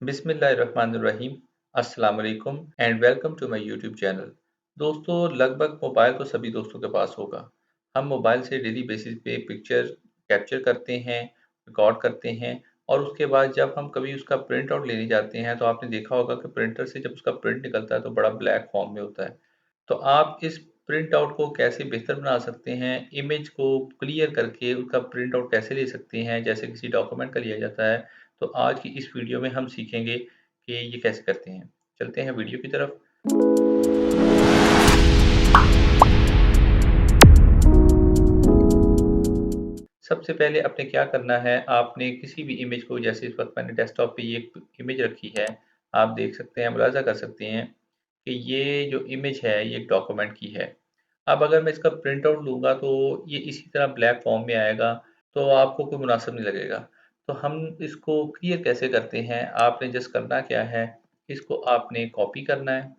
बिस्मिल्लाहिर्रहमानिर्रहीम अस्सलाम वालेकुम and welcome to my YouTube channel. दोस्तों, लगभग मोबाइल तो सभी दोस्तों के पास होगा। हम मोबाइल से डेली बेसिस पे पिक्चर कैप्चर करते हैं, रिकॉर्ड करते हैं और उसके बाद जब हम कभी उसका प्रिंट आउट लेने जाते हैं तो आपने देखा होगा कि प्रिंटर से जब उसका प्रिंट निकलता है तो बड़ा ब्लैक फॉर्म में होता है। तो आप इस प्रिंट आउट को कैसे बेहतर बना सकते हैं, इमेज को क्लियर करके उसका प्रिंट आउट कैसे ले सकते हैं जैसे किसी डॉक्यूमेंट का लिया जाता है। तो आज की इस वीडियो में हम सीखेंगे कि ये कैसे करते हैं। चलते हैं वीडियो की तरफ। सबसे पहले आपने क्या करना है, आपने किसी भी इमेज को, जैसे इस वक्त मैंने डेस्कटॉप पे ये एक इमेज रखी है, आप देख सकते हैं, मुलाजा कर सकते हैं कि ये जो इमेज है ये एक डॉक्यूमेंट की है। अब अगर मैं इसका प्रिंट आउट लूँगा तो ये इसी तरह ब्लैक फॉर्म में आएगा, तो आपको कोई मुनासिब नहीं लगेगा। तो हम इसको क्लियर कैसे करते हैं, आपने जस्ट करना क्या है, इसको आपने कॉपी करना है।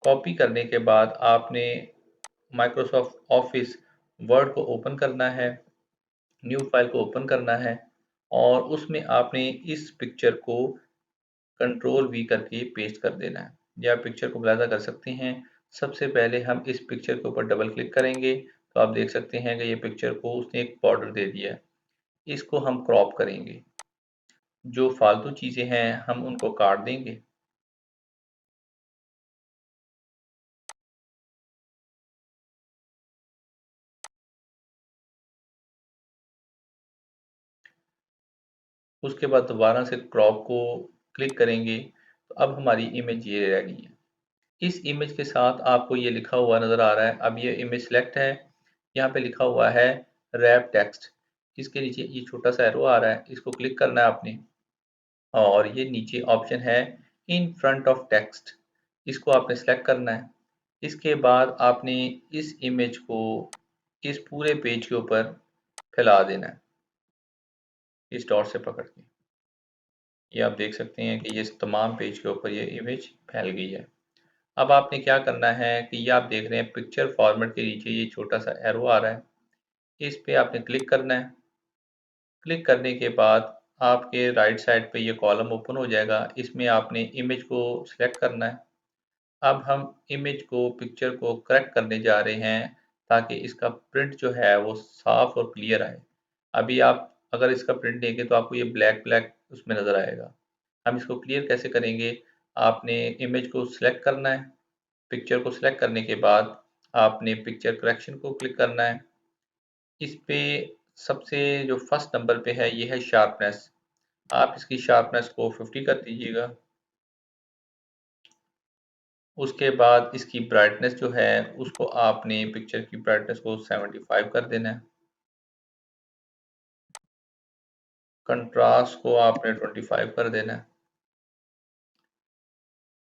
कॉपी करने के बाद आपने माइक्रोसॉफ्ट ऑफिस वर्ड को ओपन करना है, न्यू फाइल को ओपन करना है और उसमें आपने इस पिक्चर को कंट्रोल वी करके पेस्ट कर देना है। या आप पिक्चर को मुलाजा कर सकते हैं। सबसे पहले हम इस पिक्चर के ऊपर डबल क्लिक करेंगे तो आप देख सकते हैं कि ये पिक्चर को उसने एक बॉर्डर दे दिया है। इसको हम क्रॉप करेंगे, जो फालतू चीज़ें हैं हम उनको काट देंगे। उसके बाद दोबारा से क्रॉप को क्लिक करेंगे तो अब हमारी इमेज ये रह गई है। इस इमेज के साथ आपको ये लिखा हुआ नज़र आ रहा है, अब ये इमेज सेलेक्ट है, यहाँ पे लिखा हुआ है रैप टेक्स्ट। इसके नीचे ये छोटा सा एरो आ रहा है, इसको क्लिक करना है आपने और ये नीचे ऑप्शन है इन फ्रंट ऑफ टेक्स्ट, इसको आपने सेलेक्ट करना है। इसके बाद आपने इस इमेज को इस पूरे पेज के ऊपर फैला देना है, इस डॉट से पकड़ के। ये आप देख सकते हैं कि ये इस तमाम पेज के ऊपर ये इमेज फैल गई है। अब आपने क्या करना है कि ये आप देख रहे हैं पिक्चर फॉर्मेट के नीचे ये छोटा सा एरो आ रहा है, इस पे आपने क्लिक करना है। क्लिक करने के बाद आपके राइट साइड पे ये कॉलम ओपन हो जाएगा, इसमें आपने इमेज को सिलेक्ट करना है। अब हम इमेज को, पिक्चर को करेक्ट करने जा रहे हैं ताकि इसका प्रिंट जो है वो साफ और क्लियर आए। अभी आप अगर इसका प्रिंट देंगे तो आपको ये ब्लैक ब्लैक उसमें नज़र आएगा। हम इसको क्लियर कैसे करेंगे, आपने इमेज को सिलेक्ट करना है। पिक्चर को सिलेक्ट करने के बाद आपने पिक्चर करेक्शन को क्लिक करना है। इस पे सबसे जो फर्स्ट नंबर पे है ये है शार्पनेस। आप इसकी शार्पनेस को 50 कर दीजिएगा। उसके बाद इसकी ब्राइटनेस जो है उसको आपने पिक्चर की ब्राइटनेस को 75 कर देना है। कंट्रास्ट को आपने 25 कर देना है।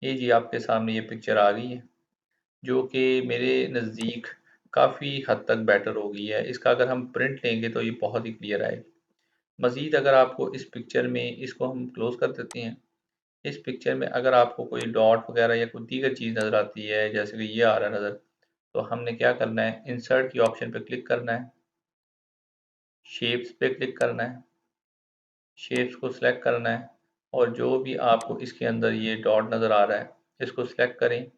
ये जी आपके सामने ये पिक्चर आ गई है, जो कि मेरे नज़दीक काफ़ी हद तक बेटर हो गई है। इसका अगर हम प्रिंट लेंगे तो ये बहुत ही क्लियर आएगी। मज़ीद अगर आपको इस पिक्चर में, इसको हम क्लोज़ कर देते हैं। इस पिक्चर में अगर आपको कोई डॉट वगैरह या कोई दीगर चीज़ नज़र आती है, जैसे कि ये आ रहा है नज़र, तो हमने क्या करना है, इंसर्ट की ऑप्शन पे क्लिक करना है, शेप्स पे क्लिक करना है, शेप्स को सिलेक्ट करना है और जो भी आपको इसके अंदर ये डॉट नज़र आ रहा है, इसको सिलेक्ट करें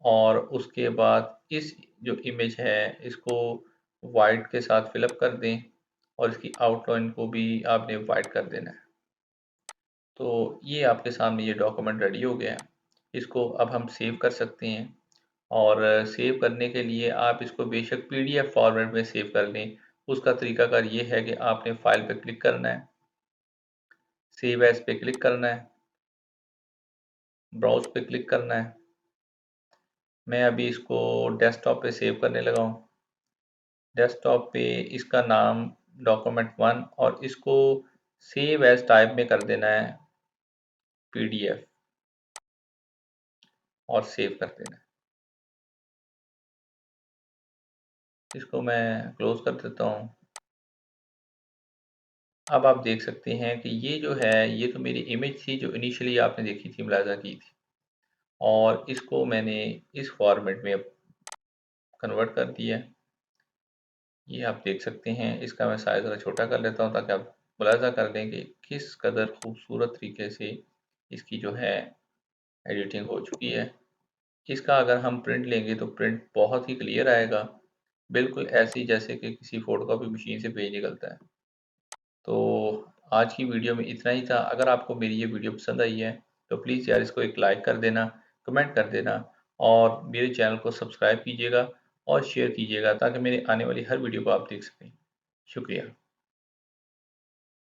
और उसके बाद इस जो इमेज है इसको वाइट के साथ फिलअप कर दें और इसकी आउटलाइन को भी आपने वाइट कर देना है। तो ये आपके सामने ये डॉक्यूमेंट रेडी हो गया है। इसको अब हम सेव कर सकते हैं और सेव करने के लिए आप इसको बेशक पीडीएफ फॉर्मेट में सेव कर लें। उसका तरीकाकार ये है कि आपने फाइल पे क्लिक करना है, सेव एज़ पे क्लिक करना है, ब्राउज़ पे क्लिक करना है। मैं अभी इसको डेस्कटॉप पे सेव करने लगा हूँ। डेस्कटॉप पे इसका नाम document1 और इसको सेव एज़ टाइप में कर देना है पीडीएफ और सेव कर देना है। इसको मैं क्लोज़ कर देता हूँ। अब आप देख सकते हैं कि ये जो है ये तो मेरी इमेज थी जो इनिशियली आपने देखी थी, मुलाजा की थी, और इसको मैंने इस फॉर्मेट में अब कन्वर्ट कर दिया है। ये आप देख सकते हैं। इसका मैं साइज़ ज़रा छोटा कर लेता हूँ ताकि आप मुलाज़ा कर लें कि किस कदर खूबसूरत तरीके से इसकी जो है एडिटिंग हो चुकी है। इसका अगर हम प्रिंट लेंगे तो प्रिंट बहुत ही क्लियर आएगा, बिल्कुल ऐसे ही जैसे कि किसी फ़ोटोकॉपी मशीन से पेज निकलता है। तो आज की वीडियो में इतना ही था। अगर आपको मेरी ये वीडियो पसंद आई है तो प्लीज़ यार इसको एक लाइक कर देना, कमेंट कर देना और मेरे चैनल को सब्सक्राइब कीजिएगा और शेयर कीजिएगा ताकि मेरी आने वाली हर वीडियो को आप देख सकें। शुक्रिया।